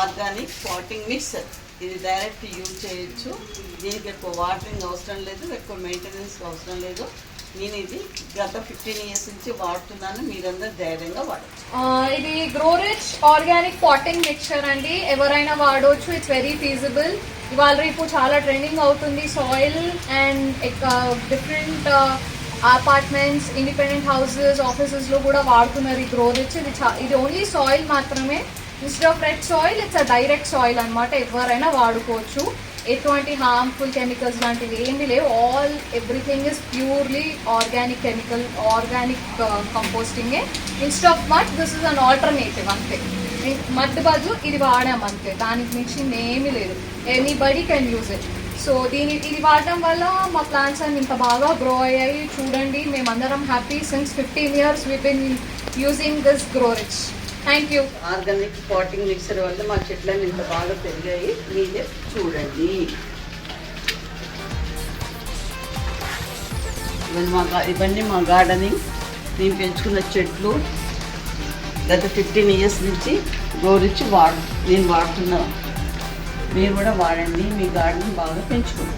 Organic potting mixer. ఇది direct use చేయొచ్చు. దీనికి ఎక్కువ వాటరింగ్ అవసరం లేదు, ఎక్కువ మెయింటెనెన్స్ అవసరం లేదు. నేను ఇది గత 15 years నుంచి వాడుతున్నాను. మీరందరూ ధైర్యంగా వాడచ్చు. ఇది grow rich organic potting mixture అండి. ఎవరైనా వాడవచ్చు. It's very feasible. ఇవాళ రేపు చాలా ట్రెండింగ్ అవుతుంది soil and different apartments, independent houses, ఆఫీసెస్లో కూడా వాడుతున్నారు ఈ గ్రో రిచ్. ఇది ఓన్లీ సాయిల్ మాత్రమే. Instead of red soil it's a direct soil అనమాట. ఎవరైనా వాడుకోవచ్చు. ఎటువంటి హార్మ్ఫుల్ కెమికల్స్ లాంటివి ఏమీ లేవు. Everything is purely organic chemical, organic కంపోస్టింగే. Instead of mud this is an alternative అంతే. మడ్ బదులు ఇది వాడాం అంతే, దానికి మించింది ఏమీ లేదు. Anybody can use it. So ఇది వాడటం వల్ల మా ప్లాంట్స్ అన్ని ఇంత బాగా గ్రో అయ్యాయి. చూడండి, మేమందరం happy. Since 15 years we been using this grow rich. Thank you. Organic potting mixer వల్ల మా చెట్లన్నీ ఇంత బాగా పెరిగాయి. మీరే చూడండి. ఇవన్నీ మా గార్డెనింగ్, మేము పెంచుకున్న చెట్లు. గత 15 years నుంచి గోరిచ్చి నేను వాడుతున్నాను. మీరు కూడా వాడండి, మీ గార్డెన్ బాగా పెంచుకోండి.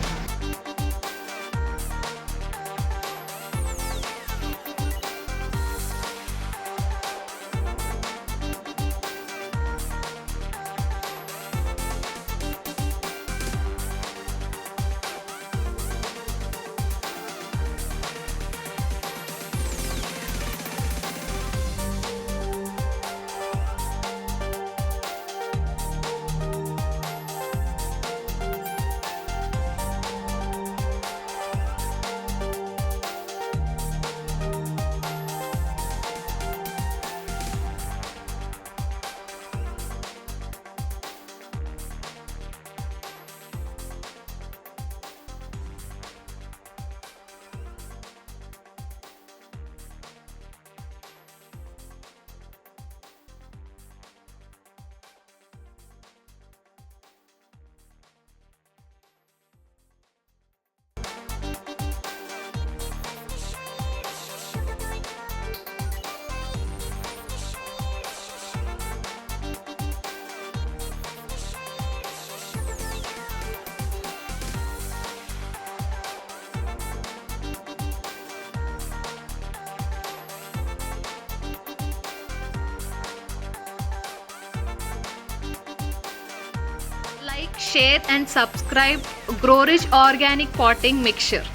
Like, share and subscribe Grow Rich Organic Potting Mixture.